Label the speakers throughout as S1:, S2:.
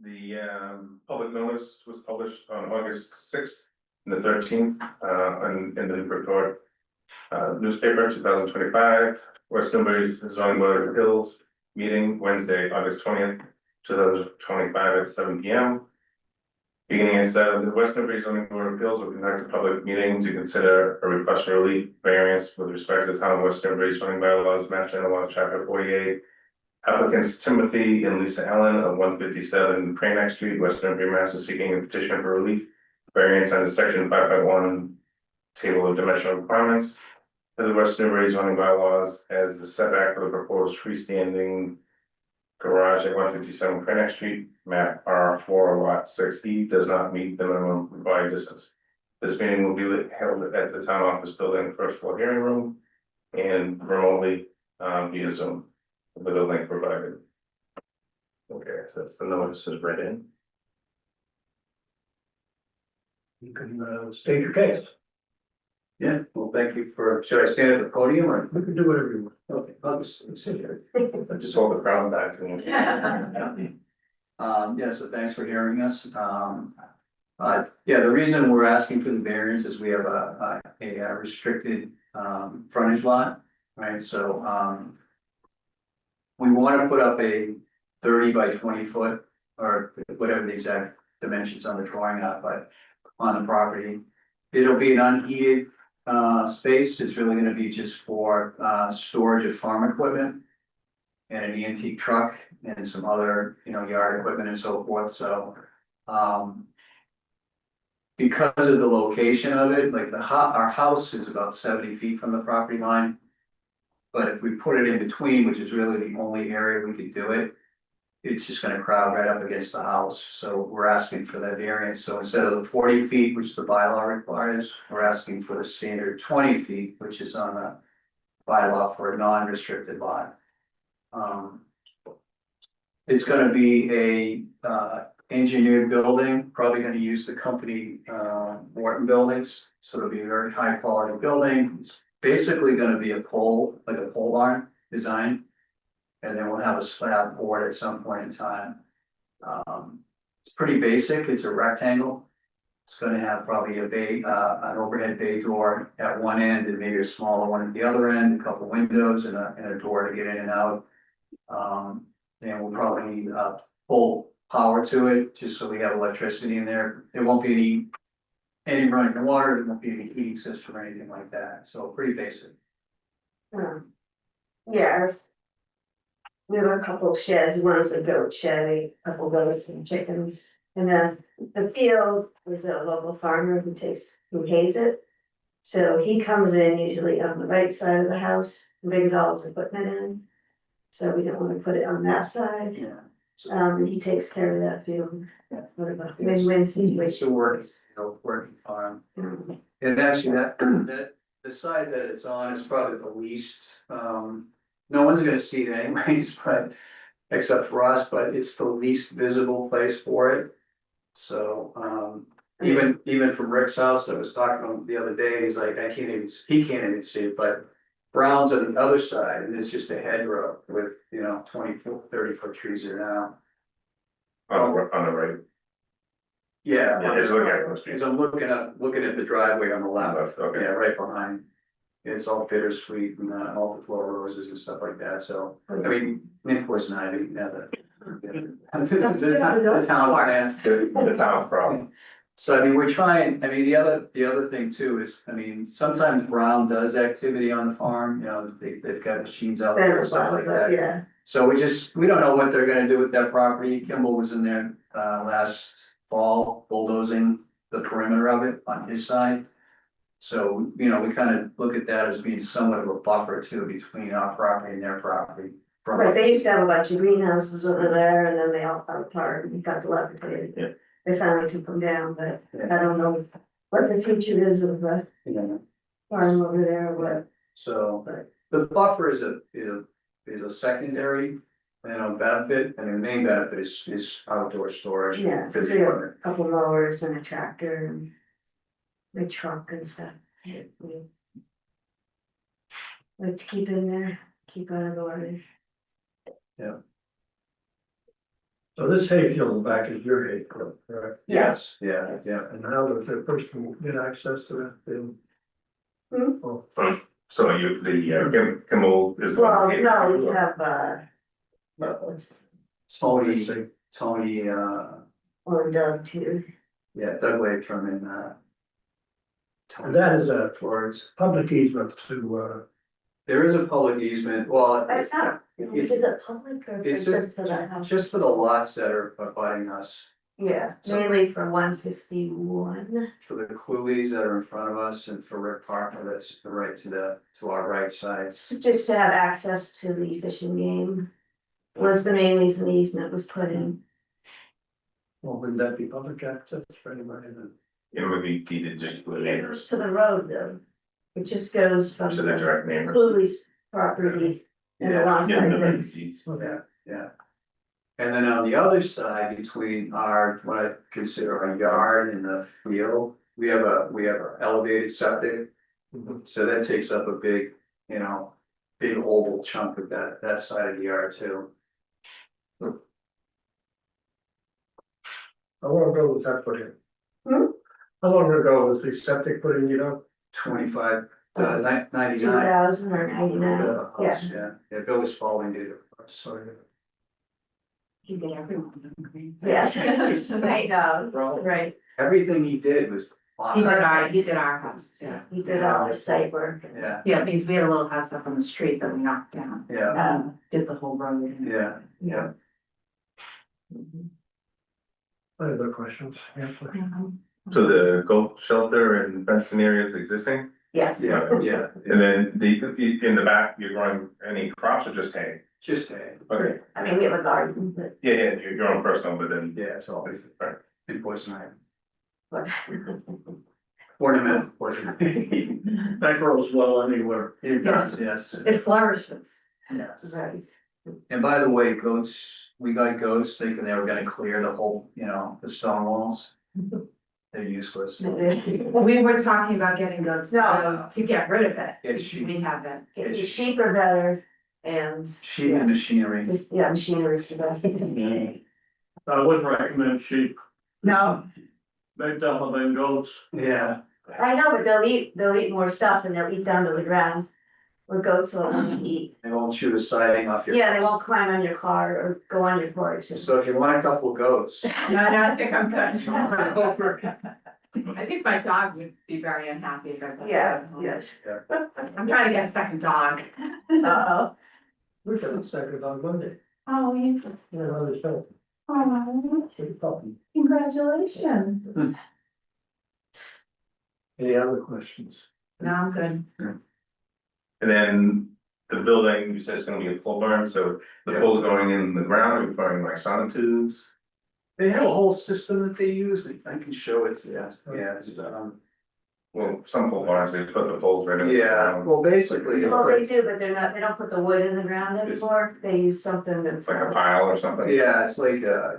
S1: The public notice was published on August 6th and the 13th in the Newbury newspaper, 2025. West Newbury zoning board of appeals meeting Wednesday, August 20th, 2025 at 7 p.m. Beginning at 7, the West Newbury zoning board of appeals will conduct a public meeting to consider a request for relief variance with respect to the town of West Newbury zoning bylaws, Mass General Law, Chapter 48. Applicants Timothy and Lisa Allen of 157 Cranack Street, West Newbury, Mass. Is seeking a petition for relief variance under section 5.1 table of dimensional requirements of the West Newbury zoning bylaws as the setback for the proposed freestanding garage at 157 Cranack Street, map R4 lot 6E does not meet the minimum required distance. This meeting will be held at the town office building, first floor hearing room, and remotely via Zoom with a link provided. Okay, so that's the notice is read in.
S2: You can state your case.
S3: Yeah, well, thank you for, should I stand at the podium or?
S2: You can do whatever you want.
S3: Okay, I'll just sit here.
S1: Just hold the crowd back and.
S3: Yeah, so thanks for hearing us. Yeah, the reason we're asking for the variance is we have a restricted frontage lot, right? So we want to put up a 30 by 20 foot or whatever the exact dimensions on the drawing are, but on the property. It'll be an unheated space. It's really going to be just for storage of farm equipment and an antique truck and some other, yard equipment and so forth. So because of the location of it, like our house is about 70 feet from the property line. But if we put it in between, which is really the only area we could do it, it's just gonna crowd right up against the house. So we're asking for that variance. So instead of the 40 feet, which the bylaw requires, we're asking for the standard 20 feet, which is on the bylaw for a non-restricted lot. It's gonna be a engineered building, probably gonna use the company Morton Buildings. So it'll be a very high quality building. It's basically gonna be a pole, like a pole barn design. And then we'll have a slab board at some point in time. It's pretty basic, it's a rectangle. It's gonna have probably a bay, an overhead bay door at one end and maybe a smaller one at the other end, a couple windows and a door to get in and out. And we'll probably need full power to it, just so we have electricity in there. There won't be any running water, there won't be any heating system or anything like that, so pretty basic.
S4: Yeah. We have a couple of sheds, one is a goat shed, a couple goats and chickens. And then the field is a local farmer who hays it. So he comes in usually on the right side of the house, and brings all his equipment in. So we don't want to put it on that side.
S3: Yeah.
S4: And he takes care of that field. That's sort of a win-win
S3: It's
S4: situation.
S3: a working farm.
S4: Mm.
S3: And actually the side that it's on is probably the least, no one's gonna see it anyways, but except for us, but it's the least visible place for it. So, even from Rick's house, I was talking to him the other day, he's like, he can't even see it, but Brown's on the other side, and it's just a hedgerow with, 20 foot, 30 foot trees there now.
S1: On the right.
S3: Yeah.
S1: Yeah, it's looking at the street.
S3: As I'm looking at the driveway on the left,
S1: Okay.
S3: yeah, right behind. It's all bittersweet and multi-floral roses and stuff like that, so, I mean, poison ivy, yeah, the town plants.
S1: The town problem.
S3: So, I mean, we're trying, I mean, the other thing too is, I mean, sometimes Brown does activity on the farm, they've got machines out there and stuff like that.
S4: Yeah,
S3: So we don't know what they're gonna do with that property. Kimball was in there last fall bulldozing the perimeter of it on his side. So, we kind of look at that as being somewhat of a buffer too between our property and their property.
S4: right, they used to have a bunch of greenhouses over there and then they all fell apart and got dilapidated.
S1: Yeah.
S4: They finally took them down, but I don't know what the future is of the
S3: Yeah.
S4: farm over there, but.
S3: So the buffer is a secondary, benefit, and the main benefit is outdoor storage.
S4: Yeah,
S3: for the
S4: we have a
S3: equipment.
S4: couple mowers and a tractor and a truck and stuff. Let's keep in there, keep out of the water.
S3: Yeah.
S2: So this hayfield back is your hayfield, correct?
S4: Yes.
S3: Yeah, yeah.
S2: And how does the person get access to that field?
S4: Hmm?
S2: Oh,
S1: So you, Kimmel is.
S4: Well, no, we have, what's,
S3: Tony, Tony,
S4: or Doug too.
S3: yeah, Doug Wakeman and,
S2: and that is a, for its public easement to,
S3: there is a public easement, well,
S4: That's not, is it public or
S3: it's
S4: just for that house?
S3: just for the lots that are abutting us.
S4: Yeah,
S3: So-
S4: mainly for 151.
S3: For the Cluleys that are in front of us and for Rick Parker, that's the right to our right side.
S4: It's just to have access to the fishing game. Was the main reason the easement was put in.
S2: well, wouldn't that be public access for anybody then?
S1: It would be deeded just to the
S4: It goes
S1: neighbors,
S4: to the road though. It just goes from
S1: to the
S4: the
S1: direct neighbor.
S4: Cooley's property and
S3: Yeah,
S4: alongside
S1: Yeah,
S4: Rick's.
S1: deeds.
S3: yeah, yeah. And then on the other side, between our, what I consider our yard and the field, we have a elevated septic. So that takes up a big, big oval chunk of that side of the yard too.
S2: How long ago was that put in?
S4: Hmm?
S2: How long ago was the septic put in, you know?
S3: 25, 99.
S4: 2000 or 99, yeah.
S3: Yeah, Billy Spalding did it for us.
S2: Sorry.
S5: You get everyone.
S4: Yes, I know, right.
S3: Everything he did was.
S5: He did our house, yeah.
S4: He did all the site work.
S3: Yeah,
S5: Yeah, because we had a little house up on the street that we knocked down,
S3: yeah,
S5: did the whole road. and-
S3: yeah, yeah.
S2: I have no questions. Yeah, please.
S5: Mhm.
S1: So the goat shelter and fencing area is existing,
S4: Yes.
S3: Yeah, yeah,
S1: and then in the back, you're growing any crops or just hay?
S3: just hay.
S1: Okay,
S4: I mean, we have a garden, but.
S1: yeah, your own personal, but then.
S3: Yeah, it's all
S1: It's, right.
S3: in poison ivy.
S4: but-
S3: Ornamental poison ivy.
S2: That grows well anywhere.
S3: It does, yes,
S5: It flourishes.
S3: yes.
S4: Right.
S3: And by the way, we got goats thinking they were gonna clear the whole, the stone walls. They're useless.
S5: We were talking about getting goats to get rid of it.
S3: It's sheep,
S5: We haven't.
S4: Get your sheep are better and
S3: sheep and machinery.
S4: just, yeah, machinery is the best.
S2: I wouldn't recommend sheep,
S4: No,
S2: make them than goats.
S3: Yeah,
S4: I know, but they'll eat more stuff and they'll eat down to the ground. Or goats will only eat.
S3: they won't chew the siding off your.
S4: Yeah, they
S3: house.
S4: won't climb on your car or go on your porch.
S3: So if you want a couple of goats.
S5: No, I think I'm good. I think my dog would be very unhappy about that.
S4: Yes, yes.
S5: I'm trying to get a second dog.
S4: Uh-oh.
S2: We got a second on Monday.
S5: Oh, you,
S2: You know, there's no,
S5: oh,
S2: sheep puppy.
S5: congratulations.
S2: Any other questions?
S5: No, I'm good.
S1: And then the building, you said it's gonna be a pole barn, so the
S3: Yeah.
S1: pole's going in the ground, you're putting like sonotubes.
S3: They have a whole system that they use, I can show it to you, yeah, it's,
S1: Well, some pole barns, they put the poles right in the
S3: yeah,
S1: ground.
S3: well, basically.
S4: Well, they do, but they don't put the wood in the ground
S1: It's-
S4: anymore. They use something that's.
S1: It's like a pile or something.
S3: Yeah, it's like a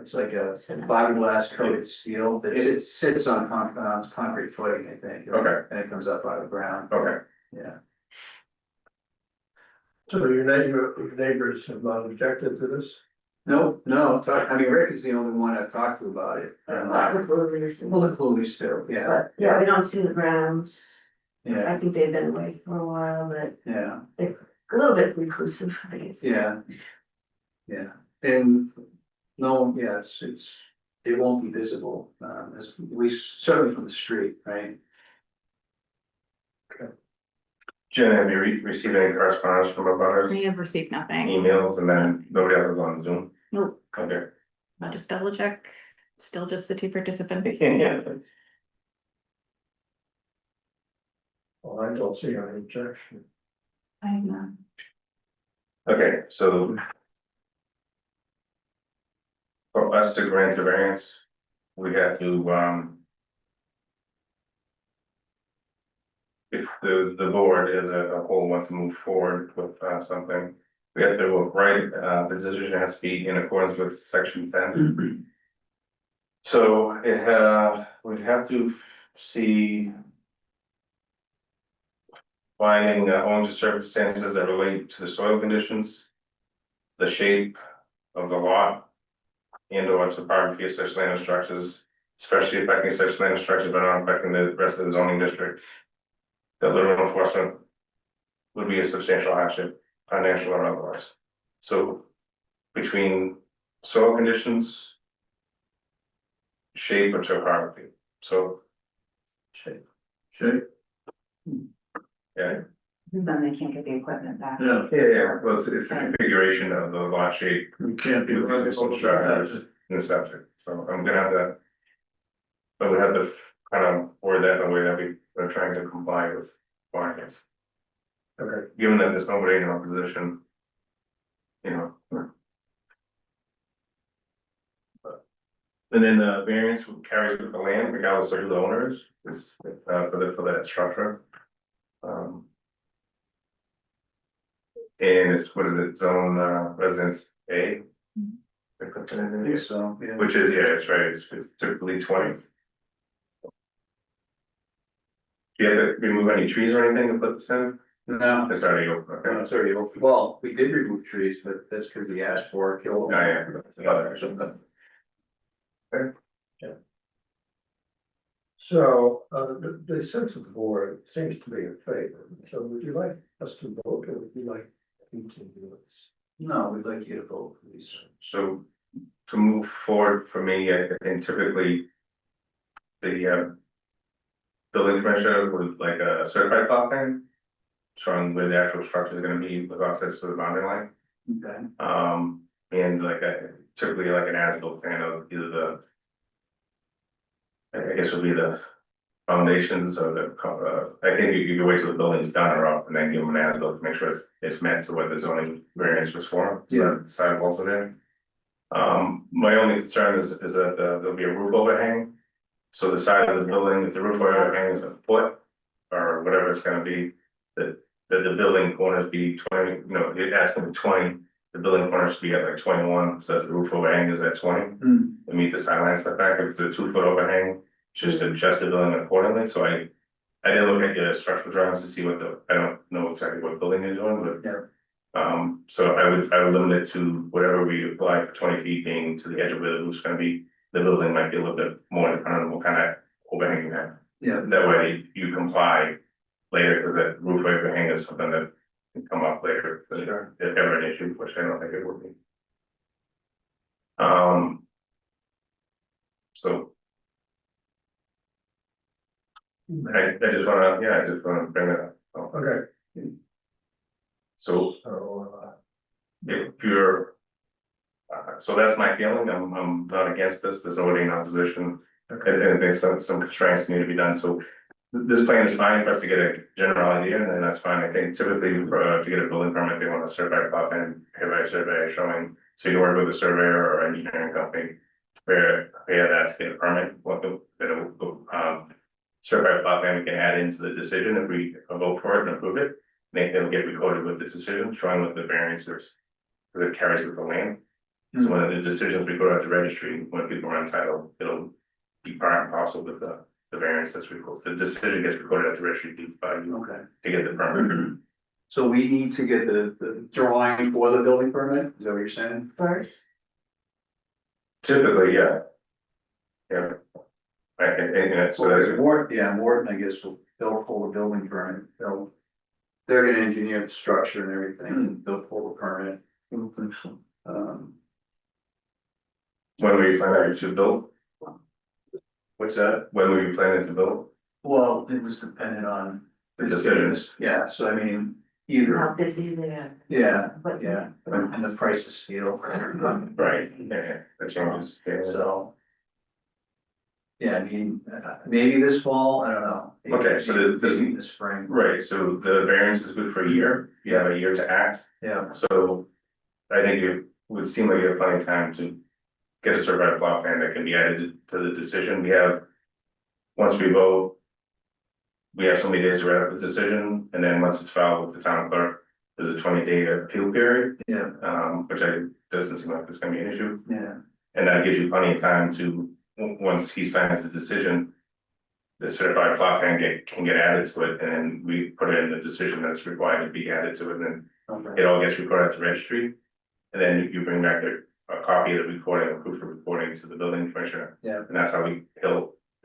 S3: fiberglass coated steel, that it sits on concrete footing, I think.
S1: Okay.
S3: And it comes up out of the ground,
S1: Okay,
S3: yeah.
S2: So your neighbors have not objected to this?
S3: No, Rick is the only one I've talked to about it.
S4: A lot of clovers.
S3: Well, the Cluleys too, yeah,
S4: But, yeah, we don't see the grounds.
S3: yeah,
S4: I think they've been away for a while, but
S3: yeah.
S4: a little bit reclusive, I guess.
S3: Yeah. Yeah, and no, yeah, it won't be visible, as we certainly from the street, right?
S1: Jen, have you received any correspondence from our butters,
S6: We have received nothing.
S1: emails, and then nobody else is on Zoom?
S6: Nope.
S1: Okay.
S6: I'll just double check. Still just the two participants.
S1: Yeah.
S2: Well, I don't see any objection.
S6: I have none.
S1: Okay, so. For us to grant the variance, we have to, if the board as a whole wants to move forward with something, we have to write, the decision has to be in accordance with section 10. So we'd have to see finding owns the circumstances that relate to the soil conditions, the shape of the lot, and or topography of such land or structures, especially affecting such land or structures but not affecting the rest of the zoning district. That literal enforcement would be a substantial hardship, financial or otherwise. So between soil conditions, shape or topography, so.
S3: Shape.
S1: Yeah,
S7: Then they can't get the equipment back.
S1: yeah, well, it's the configuration of the lot shape.
S2: You can't
S1: With some structures in the septic, so I'm gonna have that. But we have to kind of word that in a way that we are trying to comply with requirements. Okay, given that there's nobody in opposition. You know. And then the variance carries with the land, regardless of who the owner is, it's for that structure. And it's, what is it, zone residence A? They put that in there.
S3: So, yeah.
S1: Which is, yeah, it's right, it's typically 20. Do you have to remove any trees or anything to put this in?
S3: No,
S1: It's already open,
S3: no,
S1: okay.
S3: it's already open. Well, we did remove trees, but that's because we asked for a kill.
S1: Oh, yeah, that's another issue.
S2: So, the sense of the board seems to be in favor, so would you like us to vote, or would you like continuance?
S3: No, we'd like you to vote, please.
S1: So to move forward for me, I think typically. The building commissioner would like a certified plot plan. Showing where the actual structure is gonna be with access to the boundary line.
S3: Okay.
S1: And like typically like an as-built plan of either the. I guess would be the foundations or the, I think you can wait till the building's done or up and then give them an as-built to make sure it's meant to what the zoning variance was for. So
S3: Yeah.
S1: the sidewalls are there. My only concern is that there'll be a roof overhang. So the side of the building, if the roof overhang is a foot or whatever it's gonna be, that the building corners be 20, you know, you're asking for 20. The building corners should be at like 21, so that the roof overhang is at 20 to meet the sideline setback. If it's a 2-foot overhang, just adjust the building accordingly. So I did look at your structural drawings to see what I don't know exactly what building you're doing, but.
S3: Yeah.
S1: So I would limit it to whatever we apply for 20 feet being to the edge of where the roof's gonna be. The building might be a little bit more dependent on what kind of overhang you have.
S3: Yeah.
S1: That way you comply later, because that roof overhang is something that can come up later, if ever an issue, which I don't think it would be. So I just wanna bring it up.
S2: Okay,
S1: So
S2: so,
S1: if you're. So that's my feeling, I'm not against this, there's nobody in opposition, and there's some constraints need to be done, so. This plan is fine for us to get a general idea, and then that's fine, I think typically to get a building permit, they want a certified plot plan, hereby survey showing. So you can work with a surveyor or engineering company, where that to get a permit, certified plot plan we can add into the decision if we vote for it and approve it. It'll get recorded with the decision, showing what the variance is, because it carries with the land. So when the decisions we go out to registry, when people are entitled, it'll be part and parcel with the variance that's recorded. The decision gets recorded at the registry deeds by you
S3: Okay.
S1: to get the permit.
S3: So we need to get the drawing for the building permit, is that what you're saying?
S4: First,
S1: Typically, yeah. Yeah. So that's,
S3: Morton, I guess, they'll pull the building permit, they're gonna engineer the structure and everything, they'll pull the permit.
S1: when were you planning to build?
S3: What's that?
S1: When were you planning to build?
S3: Well, it was dependent on.
S1: The decisions.
S3: Yeah, so I mean,
S4: how
S3: either,
S4: busy they are.
S3: yeah,
S4: But-
S3: yeah, and the price of steel.
S1: Right, yeah, that changes. Yeah.
S3: So. Yeah, I mean, maybe this fall, I don't know.
S1: Okay, so
S3: Maybe in the spring,
S1: Right, so the variance is good for a year, you have a year to act,
S3: yeah,
S1: so. I think it would seem like you have plenty of time to get a certified plot plan that can be added to the decision, we have. Once we vote. We have so many days to write up the decision, and then once it's filed with the town clerk, there's a 20-day appeal period.
S3: yeah,
S1: Which doesn't seem like it's gonna be an issue,
S3: yeah,
S1: and that gives you plenty of time to, once he signs the decision. The certified plot plan can get added to it, and then we put it in the decision that's required to be added to it, and then
S3: okay,
S1: it all gets recorded at the registry. And then you bring back a copy of the recording, a proof of recording to the building commissioner.
S3: Yeah.
S1: And that's how he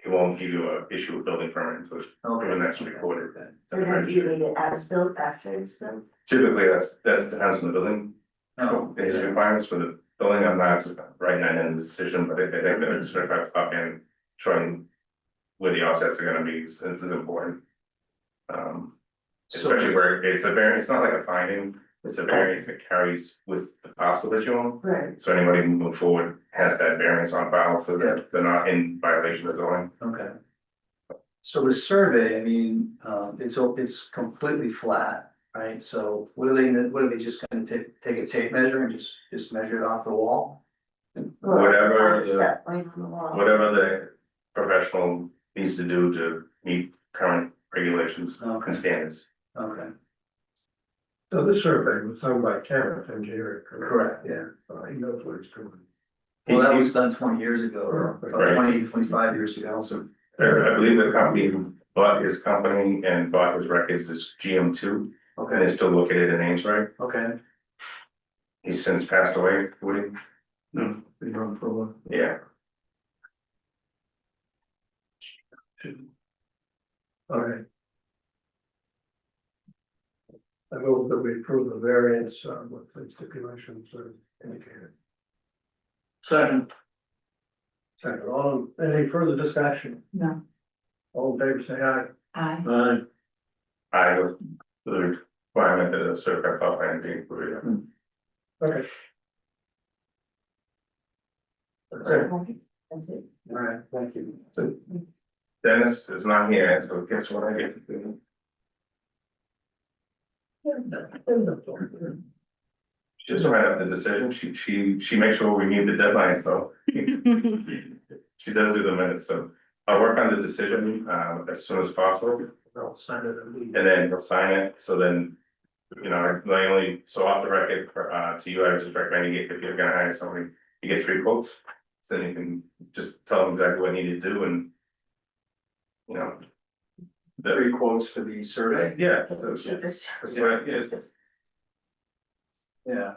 S1: won't give you issue a building permit until
S3: Okay.
S1: that's recorded.
S4: And then you need it as built after it's built.
S1: Typically, that depends on the building.
S3: Oh,
S1: His requirements for the building, I'm not writing that in the decision, but I think that it's sort of up in showing where the offsets are gonna be is important. Especially where it's a variance, it's not like a finding, it's a variance that carries with the parcel that you own.
S4: Right.
S1: So anybody moving forward has that variance on file, so that they're not in violation of zoning.
S3: okay. So the survey, I mean, it's completely flat, right? So what are they just gonna take a tape measure and just measure it off the wall?
S1: Whatever the-
S4: Set line on the wall.
S1: Whatever the professional needs to do to meet current regulations
S3: Okay.
S1: and standards.
S3: Okay,
S2: So this survey was done by Kenneth Engineering,
S3: correct, yeah.
S2: He knows what he's doing.
S3: Well, that was done 20 years ago, or
S1: Right.
S3: 25 years ago, so.
S1: I believe the company who bought his company and bought his records is GM2, and
S3: Okay,
S1: they're still located in Amesbury.
S3: okay.
S1: He's since passed away, Woody.
S3: No, we run for one.
S1: Yeah.
S2: All right. I move that we approve the variance with the stipulations indicated.
S3: Second.
S2: Second, any further discussion?
S7: No.
S2: All in favor, say aye.
S7: I,
S1: I was the requirement that a certified plot plan be included.
S2: Okay.
S4: That's it.
S3: All right, thank you.
S1: So Dennis is not here, so guess what I get to do? She doesn't write up the decision, she makes sure we meet the deadlines though. She does do the minutes, so I'll work on the decision as soon as possible,
S2: I'll sign it and
S1: and then he'll sign it, so then. You know, I only, so off the record, to you, I was just recommending if you're gonna hire somebody, you get 3 quotes. So then you can just tell them exactly what you need to do and. You know. The,
S3: 3 quotes for the survey?
S1: yeah,
S4: Cheapest.
S1: that's what it is,
S3: Yeah.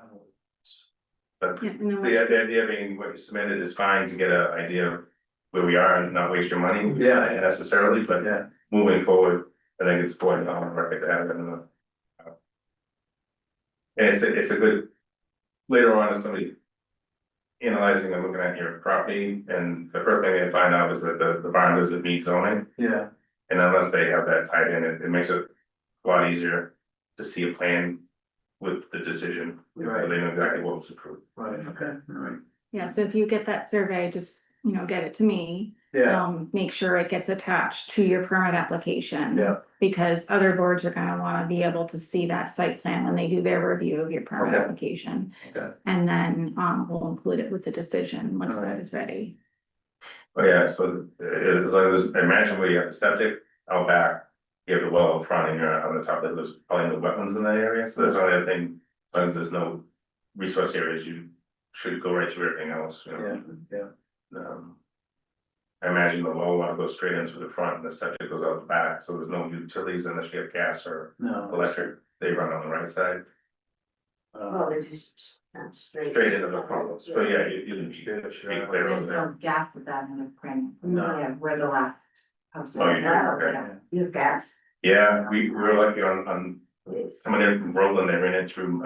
S1: but
S6: Yeah, and then
S1: the idea being what you submitted is fine to get an idea of where we are and not waste your money.
S3: Yeah.
S1: Necessarily, but
S3: Yeah,
S1: moving forward, I think it's important on the record to have it in the. And it's a good, later on, if somebody. Analyzing and looking at your property, and the first thing they find out is that the barn doesn't meet zoning,
S3: yeah,
S1: and unless they have that tied in, it makes it a lot easier. To see a plan with the decision, so
S3: Right.
S1: they know exactly what was approved.
S3: right, okay, all right.
S6: Yeah, so if you get that survey, just, get it to me.
S3: Yeah,
S6: Make sure it gets attached to your permit application.
S3: yeah,
S6: Because other boards are gonna wanna be able to see that site plan when they do their review of your permit
S3: Okay.
S6: application.
S3: okay,
S6: And then, we'll include it with the decision once that
S3: Alright.
S6: is ready.
S1: Oh, yeah, so as long as, imagine where you have the septic out back, you have the well out front and you're on the top of those, probably no wetlands in that area, so that's the only other thing. As long as there's no resource areas, you should go right through everything else, you know.
S3: yeah, yeah,
S1: I imagine the well want to go straight into the front and the septic goes out the back, so there's no utilities unless you have gas or
S3: no.
S1: electric, they run on the right side.
S4: Well, they're just straight.
S1: Straight into the front, so yeah, you should be clear
S7: there's
S1: over there.
S7: no gas with that in the frame.
S3: No.
S7: Yeah, we're the last house.
S1: Oh, you do? Okay.
S7: Yeah.
S4: You have gas,
S1: Yeah, we were lucky on
S4: please.
S1: coming in from Roland, they ran in through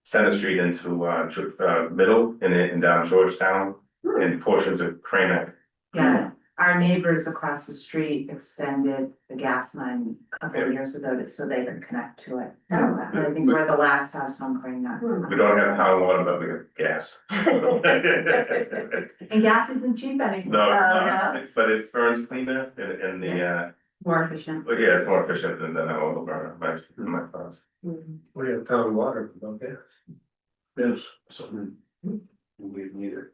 S1: Center Street into Middle and down Georgetown and portions of Crane.
S7: Yeah, our neighbors across the street extended the gas line a couple of years ago so they could connect to it. So I think we're the last house on Crane now.
S1: We don't have town water, but we have gas.
S7: And gas isn't cheap anymore.
S1: No, it's
S7: Oh,
S1: not, but it burns cleaner and the,
S7: More efficient.
S1: but yeah, it's more efficient than an oil burner, my thoughts.
S2: we have town water, okay?
S3: Yes, so we need it.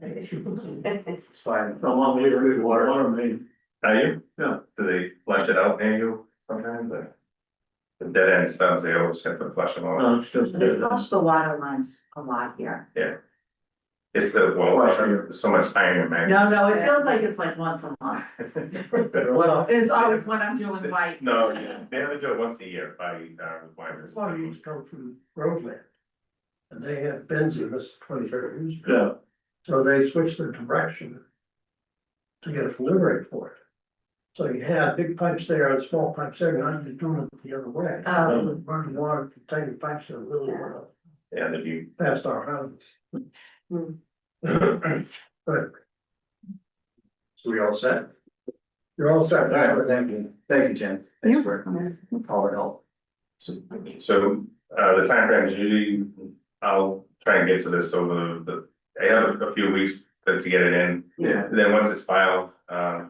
S3: It's fine.
S2: Don't want me to read water main.
S1: Are you?
S2: Yeah.
S1: Do they flush it out near you sometimes, or? The dead end stubs, they always have to flush them out.
S2: It's just.
S7: They flush the water lines a lot here.
S1: It's the, well, there's so much iron in magnets.
S7: No, it feels like it's like once a month.
S2: Well,
S7: It's always when I'm doing white.
S1: No, yeah, they have to do it once a year by requirements.
S2: a lot of these come from Groveland. And they had benzene, this is 20, 30 years ago.
S1: Yeah.
S2: So they switched their direction to get it from Newbury for it. So you had big pipes there and small pipes there, now you're doing it the other way.
S7: Oh.
S2: Running water from tiny pipes that really were
S1: Yeah, that'd be,
S2: past our houses.
S4: Hmm.
S2: But
S3: So we all set?
S2: you're all set.
S3: All right, thank you, Jen. Thanks for all the help.
S1: so, the timeframe is usually, I'll try and get to this over I have a few weeks to get it in.
S3: Yeah.
S1: And then once it's filed, I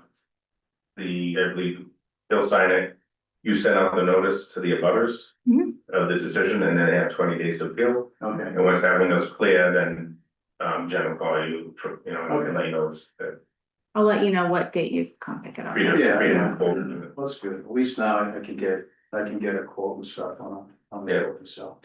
S1: believe they'll sign it. You send out the notice to the abutters
S6: Mhm.
S1: of the decision, and then they have 20 days to appeal.
S3: Okay.
S1: And once that window's clear, then, Jen will call you, and let you know it's
S6: I'll let you know what date you come pick it up.
S1: free to,
S3: Yeah.
S1: free to move forward.
S3: Well, that's good. At least now I can get a quote and stuff on the
S1: Yeah.
S3: open, so.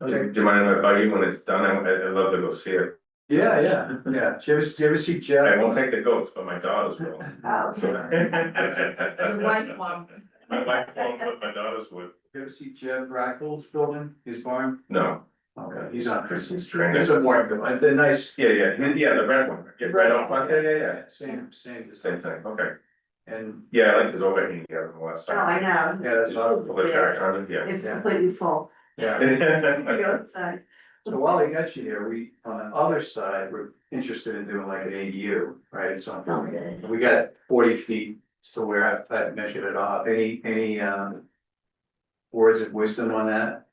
S2: Okay.
S1: Do you mind if I bug you when it's done? I'd love to go see it.
S3: Yeah. Do you ever see Jeff?
S1: I won't take the goats, but my daughters will.
S4: Oh,
S1: So-
S5: Your wife won't.
S1: My wife won't, but my daughters would.
S3: You ever see Jeff Rackel's building, his barn?
S1: No,
S3: Okay, he's on Christmas
S1: Great.
S3: Street. It's a more, they're nice.
S1: yeah, the red one, get right off front, yeah.
S3: Same.
S1: Same thing, okay.
S3: And,
S1: Yeah, I like his overhang here on the left
S4: Oh, I
S1: side.
S4: know.
S3: yeah, that's what,
S1: Pull the tractor on it, yeah.
S4: It's completely full.
S3: yeah.
S4: Go outside.
S3: So while I got you here, we, on the other side, we're interested in doing like an ADU, right? So
S4: Oh, good.
S3: we got 40 feet to where I measured it off. Any words of wisdom on that?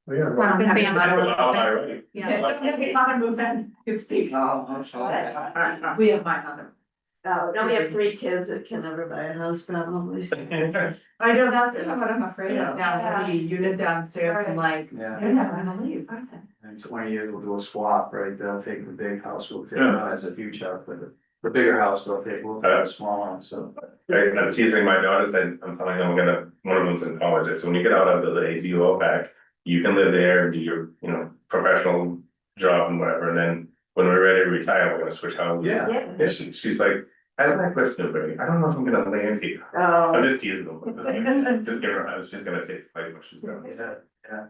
S2: We have
S6: Well, I'm gonna say I'm not-
S1: Alright.
S6: Yeah.
S5: Mother move in, it's big.
S3: Oh, I'm sorry.
S5: We have my mother.
S4: Oh, now we have 3 kids that can never buy a house probably.
S5: I know, that's what I'm afraid of now,
S4: Yeah.
S5: the unit downstairs, I'm like,
S3: Yeah.
S5: they're never gonna leave, are they?
S3: In 20 years, we'll do a swap, right? They'll take the big house, we'll take it as a huge house, but the bigger house, we'll take the small one, so.
S1: I'm teasing my daughters and I'm telling them one of them's in college, I said, when you get out of the ADU back, you can live there and do your, professional job and whatever, and then when we're ready to retire, we're gonna switch houses.
S3: Yeah.
S4: Yeah.
S1: Yeah, she's like, I like West Newbury, I don't know if I'm gonna land here. I'm
S4: Oh.
S1: just teasing them, but just give her, she's gonna take the fight when she's done.
S3: Yeah.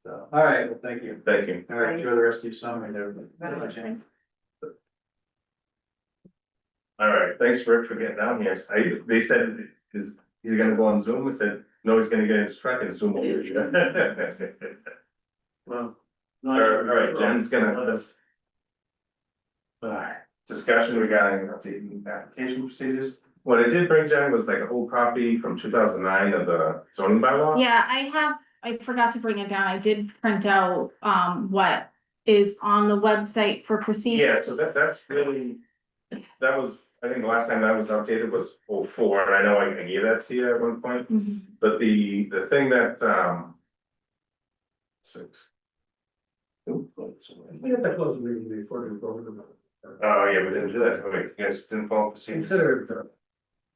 S3: So, all right, well, thank you.
S1: Thank you.
S3: All right, enjoy the rest of your summer and everything.
S1: All right, thanks for getting down here. They said, he's gonna go on Zoom? I said, no, he's gonna get his truck and Zoom over here.
S3: Well.
S1: All right, Jen's gonna, let's. All right, discussion regarding updating application procedures. What I did bring, Jen, was like an old copy from 2009 of the zoning bylaw.
S6: Yeah, I forgot to bring it down. I did print out, what is on the website for procedures.
S1: Yeah, so that's really, that was, I think the last time that was updated was 04, and I know I gave that to you at one point.
S6: Mhm.
S1: But the thing that, six. Ooh, let's see.
S2: We have to close the meeting before we go to the.
S1: Oh, yeah, we didn't do that, did we? You guys didn't follow procedure.
S2: Consider it done.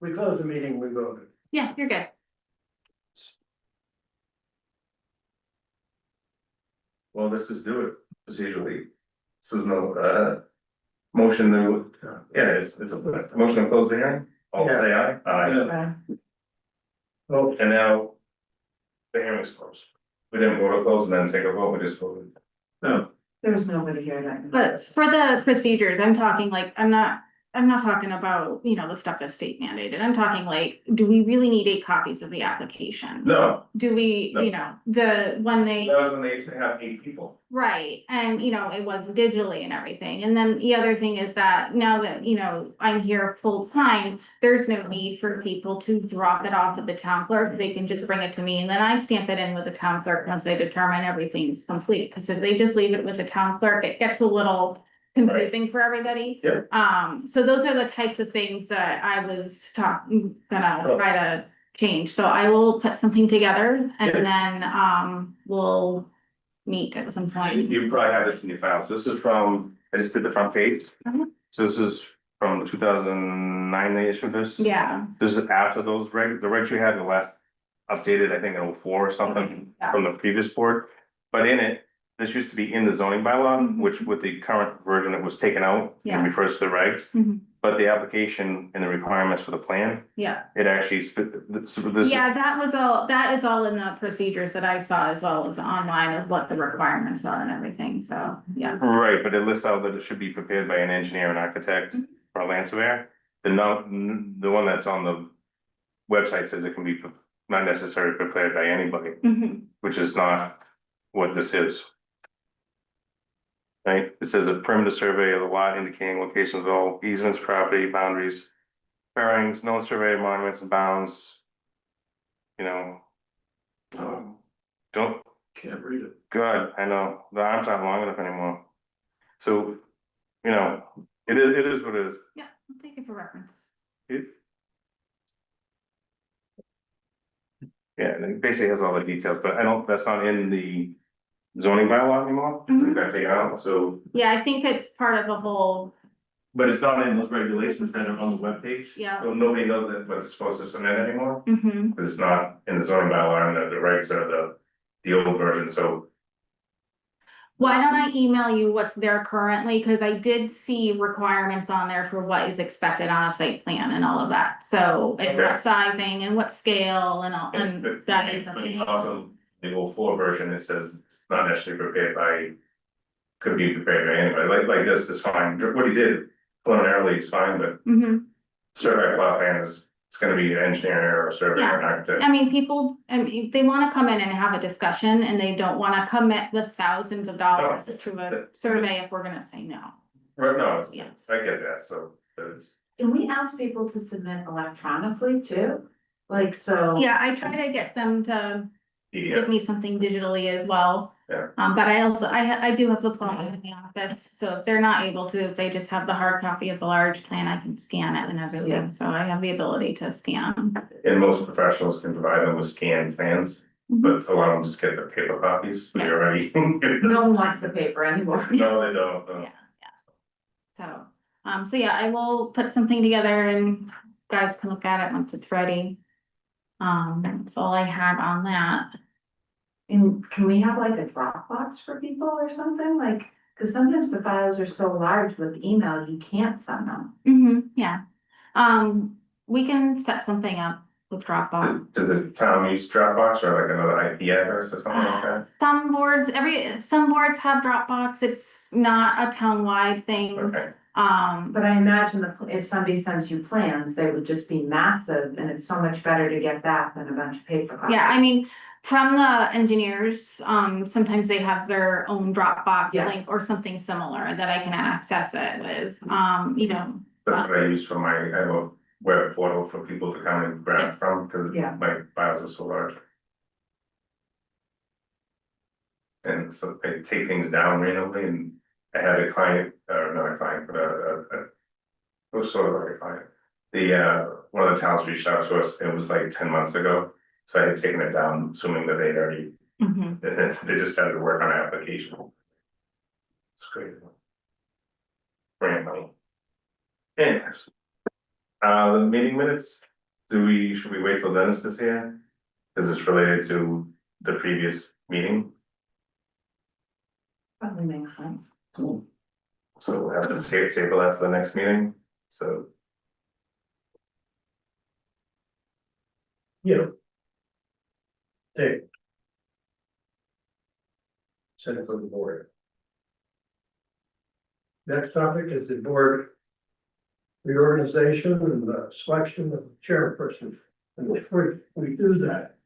S2: We close the meeting, we voted.
S6: Yeah, you're good.
S1: Well, let's just do it procedurally. So there's no, motion to, yeah, it's a motion to close the hearing, all say aye. Aye.
S2: Oh,
S1: And now, the hearing's closed. We didn't vote to close and then take a vote, we just voted. No.
S7: There's nobody here that.
S6: But for the procedures, I'm talking like, I'm not talking about, the stuff that's state mandated. I'm talking like, do we really need 8 copies of the application?
S1: No,
S6: Do we,
S1: No.
S6: when they,
S1: that was when they used to have 8 people.
S6: right, and it wasn't digitally and everything. And then the other thing is that now that, I'm here full time, there's no need for people to drop it off at the town clerk. They can just bring it to me and then I stamp it in with the town clerk once they determine everything's complete. Cause if they just leave it with the town clerk, it gets a little confusing for everybody.
S1: Yeah.
S6: So those are the types of things that I was gonna try to change. So I will put something together and then, we'll meet at some point.
S1: You probably have this in your files. This is from, I just did the front page.
S6: Mhm.
S1: So this is from 2009 they issued this.
S6: Yeah,
S1: This is after those the regs we had the last updated, I think in 04 or something
S6: Yeah.
S1: from the previous board. But in it, this used to be in the zoning bylaw,
S6: Mhm.
S1: which with the current version, it was taken out
S6: Yeah.
S1: and refers to the regs.
S6: Mhm.
S1: But the application and the requirements for the plan,
S6: Yeah,
S1: it actually, this is.
S6: yeah, that is all in the procedures that I saw as well as online of what the requirements are and everything, so, yeah.
S1: Right, but it lists out that it should be prepared by an engineer and architect or a land surveyor. The the one that's on the website says it can be not necessarily prepared by anybody,
S6: Mhm.
S1: which is not what this is. Right, it says a perimeter survey of the lot indicating locations of all easements, property boundaries, bearings, known survey of monuments and bounds. You know. Don't,
S2: Can't read it.
S1: God, I know, the arms aren't long enough anymore. So, it is what it is.
S6: Yeah, I'll take it for reference.
S1: It- Yeah, and it basically has all the details, but that's not in the zoning bylaw anymore.
S6: Mhm.
S1: That's taken out, so.
S6: Yeah, I think it's part of a whole,
S1: But it's not in those regulations that are on the webpage.
S6: Yeah.
S1: So nobody knows that what's supposed to submit anymore,
S6: mhm.
S1: because it's not in the zoning bylaw and the regs are the old version, so.
S6: Why don't I email you what's there currently, cause I did see requirements on there for what is expected on a site plan and all of that, so. And
S1: Okay.
S6: what sizing and what scale and all, and
S1: But-
S6: that
S1: but
S6: information.
S1: Also, the old full version, it says it's not necessarily prepared by. Could be prepared by anybody, like this is fine, what he did preliminarily is fine, but
S6: Mhm.
S1: survey plot plan is, it's gonna be an engineer or a surveyor or an architect.
S6: I mean, people, they wanna come in and have a discussion and they don't wanna commit the thousands of dollars to a survey if we're gonna say no.
S1: Right, no,
S6: Yeah.
S1: I get that, so, but it's,
S7: Can we ask people to submit electronically too? Like, so.
S6: Yeah, I try to get them to give
S1: PDF,
S6: me something digitally as well.
S1: Yeah.
S6: But I also, I do have the plan in the office, so if they're not able to, if they just have the hard copy of the large plan, I can scan it and everything, so I have the ability to scan.
S1: and most professionals can provide them with scanned plans, but a lot of them just get the paper copies,
S6: Yeah.
S1: they're already.
S7: No one wants the paper anymore.
S1: No, they don't, no.
S6: Yeah. So yeah, I will put something together and guys can look at it once it's ready. That's all I had on that.
S7: And can we have like a Dropbox for people or something? Like, cause sometimes the files are so large with email, you can't send them.
S6: Yeah. We can set something up with Dropbox.
S1: Does the town use Dropbox or like another IP address or something like that?
S6: Some boards have Dropbox. It's not a town-wide thing.
S1: Okay,
S7: But I imagine if somebody sends you plans, they would just be massive and it's so much better to get that than a bunch of paper copies.
S6: Yeah, I mean, from the engineers, sometimes they have their own Dropbox
S7: Yeah.
S6: link or something similar that I can access it with,
S1: that's what I use for I have a web portal for people to come and grab from, because
S7: Yeah.
S1: my files are so large. And so I take things down randomly, and I had a client, not a client, but it was sort of like a client. One of the towns reached out to us, it was like 10 months ago, so I had taken it down, assuming that they'd already,
S6: Mhm.
S1: they just started to work on an application. It's crazy. Brand money. Anyways. The meeting minutes, should we wait till Dennis is here? Is this related to the previous meeting?
S7: Probably makes sense.
S1: So we'll have to table that to the next meeting, so.
S2: Yeah. Take. Send it to the board. Next topic is the board reorganization and the selection of chairperson. And before we do that.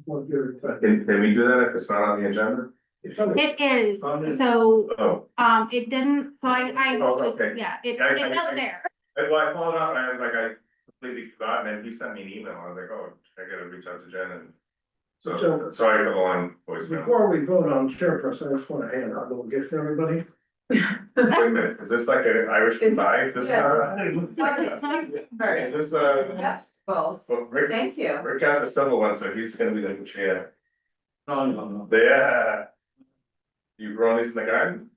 S2: We'll give it a-
S1: Can we do that if it's not on the agenda?
S6: It is, so,
S1: Oh,
S6: it didn't, so
S1: Oh, okay.
S6: yeah, it's
S1: I-
S6: out there.
S1: well, I followed up, and I was like, I completely forgot, and then he sent me an email, I was like, oh, I gotta reach out to Jen and. So,
S2: So-
S1: sorry for the long voicemail.
S2: Before we vote on chairperson, I just want to hand out a little gift to everybody.
S1: Wait a minute, is this like an Irish goodbye? This is this,
S7: Yes, well,
S1: well, Rick,
S7: thank you.
S1: Rick got the silver one, so he's gonna be the chair.
S2: No.
S1: Yeah. You growing these in the garden?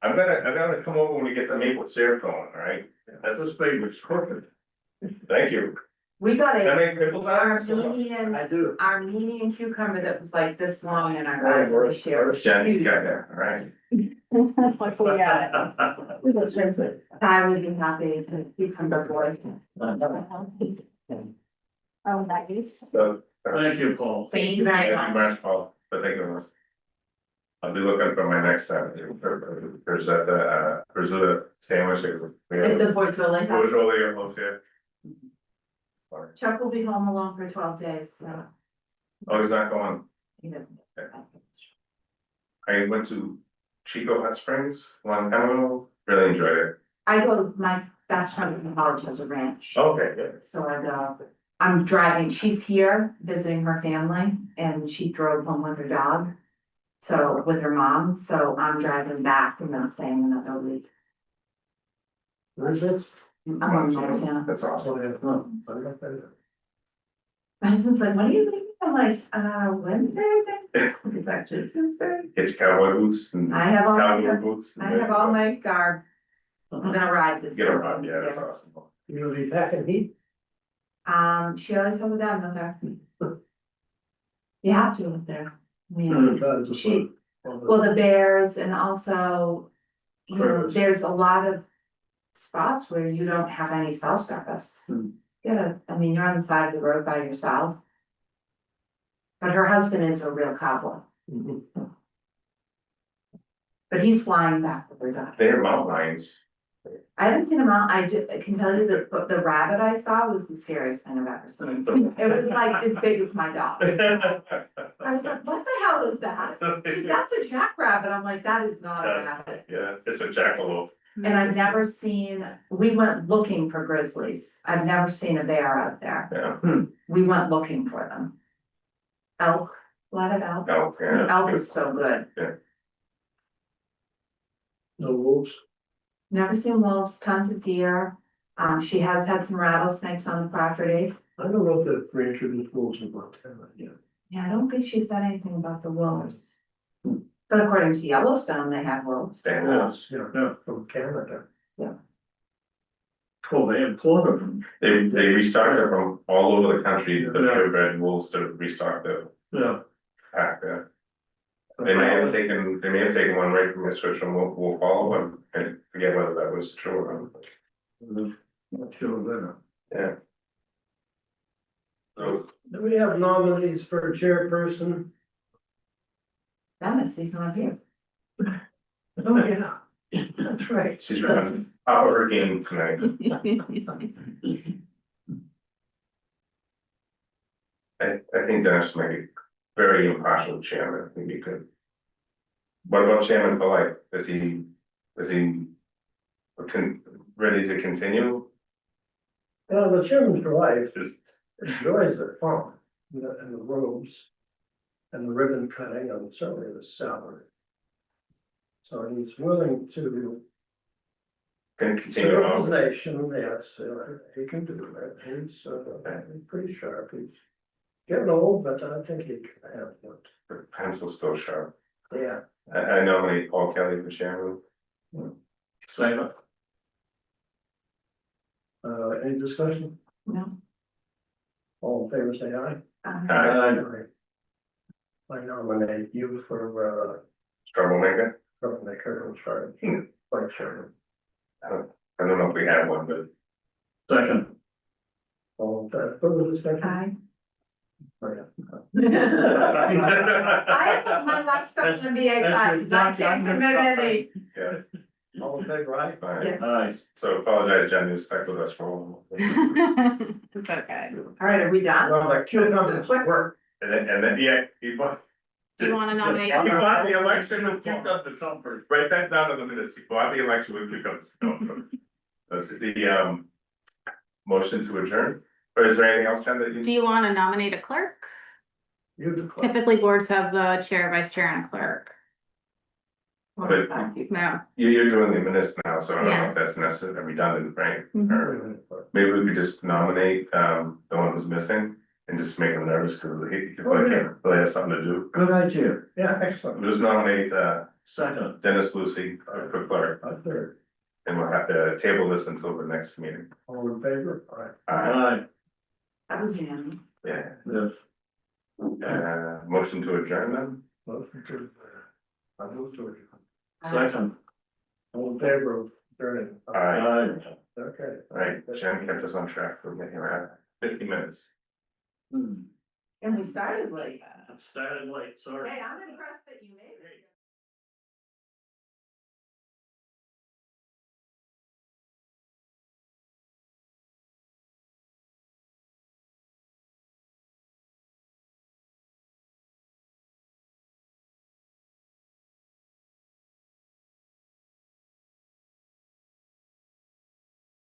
S1: I'm gonna come over when we get the maple syrup going, all right? That's
S2: This baby was crooked.
S1: Thank you.
S7: We got
S1: Can I
S7: a
S1: make pickles out of it?
S7: Armenian cucumber that was like this long in our garden this year.
S1: Jenny's got that, all right.
S7: I would be happy to cucumber boys.
S6: Oh, nice.
S1: So,
S8: Thank you, Paul.
S7: Thank you very
S1: thank you
S7: much.
S1: much, Paul, but thank you very much. I'll be looking for my next time. There's that, risotto sandwich. We
S7: At
S1: have
S7: the Boyd Building.
S1: usually a little here.
S7: Chuck will be home alone for 12 days, so,
S1: Oh, he's not going.
S7: you know.
S1: I went to Chico Hot Springs a long time ago, really enjoyed it.
S7: I go, my best friend from college has a ranch.
S1: Okay, good.
S7: So I go, I'm driving, she's here visiting her family and she drove home with her dog. So with her mom, so I'm driving back and then staying another week.
S2: Where's this?
S7: I'm on Montana.
S1: That's awesome.
S7: My husband's like, when are you leaving? I'm like, Wednesday, I think. It's actually Tuesday.
S1: Get your cowboy boots and
S7: I have all
S1: cowboy
S7: my,
S1: boots.
S7: I have all my garb. I'm gonna ride this.
S1: Get around, yeah, that's awesome.
S2: You gonna be packing heat?
S7: She always has a dog with her. You have to with there. I mean, she, well, the bears and also, you know,
S1: Critters.
S7: there's a lot of spots where you don't have any cell service. I mean, you're on the side of the road by yourself. But her husband is a real cowboy, but he's flying back with her dog.
S1: They have mountain lions.
S7: I haven't seen him out, I can tell you that the rabbit I saw was the scariest thing I've ever seen. It was like as big as my dog. I was like, what the hell is that? That's a jackrabbit. I'm like, that is not a rabbit.
S1: Yeah, it's a jackalope.
S7: And I've never seen, we went looking for grizzlies. I've never seen a bear out there.
S1: Yeah.
S7: We went looking for them. Elk, a lot of elk.
S1: Elk, yeah.
S7: Elk is so good.
S2: No wolves?
S7: Never seen wolves, tons of deer. She has had some rattlesnakes on the property.
S2: I don't know if they've reintroduced wolves in Montana yet.
S7: Yeah, I don't think she said anything about the wolves. But according to Yellowstone, they have wolves.
S1: Yes.
S2: Yeah, from Canada.
S8: Oh, they imported them.
S1: They restarted it from all over the country, the purebred wolves to restock the
S8: Yeah.
S1: pack there. They may have taken one right from Ipswich and we'll follow them, and forget whether that was true or not.
S8: Not sure
S1: Yeah. So,
S2: Do we have nominees for chairperson?
S7: Dennis, he's not here.
S2: Oh, yeah, that's right.
S1: she's running top of her game tonight. I think Dennis might be very impartial chairman, I think he could. What about chairman for life? Is he ready to continue?
S2: Well, the chairman for life
S1: Just,
S2: enjoys the fun and the robes and the ribbon cutting and certainly the salary. So he's willing to
S1: can continue
S2: serve
S1: on.
S2: his nation, yes, he can do that. He's pretty sharp. He's getting old, but I think he can have one.
S1: The pencil's still sharp.
S2: Yeah.
S1: I nominate Paul Kelly for chairman.
S8: Second.
S2: Any discussion?
S7: No.
S2: All in favor, say aye.
S1: Aye.
S2: I nominate you for,
S1: Troublemaker.
S2: troublemaker, I'm sorry, vice chairman.
S1: I don't know if we have one, but
S8: Second.
S2: All further discussion?
S7: Hi.
S2: Oh, yeah.
S7: I have my last question to be classes. I can't commit any.
S1: yeah,
S2: All in favor, aye?
S1: fine.
S7: Yeah.
S8: Nice.
S1: So apologize, Jen, you stuck with us for a while.
S6: It's okay.
S7: All right, are we done?
S2: Well, the cucumbers work.
S1: And then, yeah, he bought.
S6: Do you wanna nominate?
S1: He bought the election with cucumbers. Write that down in the minutes. He bought the election with cucumbers. No. The motion to adjourn, or is there anything else, Jen, that you?
S6: Do you wanna nominate a clerk?
S2: You declare.
S6: Typically, boards have the chair, vice chair, and a clerk.
S1: But
S6: No.
S1: you're doing the minutes now, so I don't know
S6: Yeah.
S1: if that's necessary, redundant, right?
S6: Mhm.
S1: Or maybe we could just nominate the one who's missing and just make him nervous because he
S2: Oh, yeah.
S1: can't really have something to do.
S8: Good idea.
S2: Yeah, excellent.
S1: We'll just nominate
S8: Second.
S1: Dennis Lucy for clerk,
S2: I third.
S1: and we'll have to table this until the next meeting.
S2: All in favor? Aye.
S1: Aye.
S8: Aye.
S7: That was unanimous.
S1: Yeah,
S8: Yes.
S1: motion to adjourn then?
S2: Motion to, I move to it.
S8: Second.
S2: All in favor of adjourning?
S1: Aye.
S2: Okay.
S1: Alright, Jen kept us on track for getting around 50 minutes.
S8: Hmm.
S7: And we started late.
S8: It started late, sorry.
S7: Hey, I'm impressed that you made it.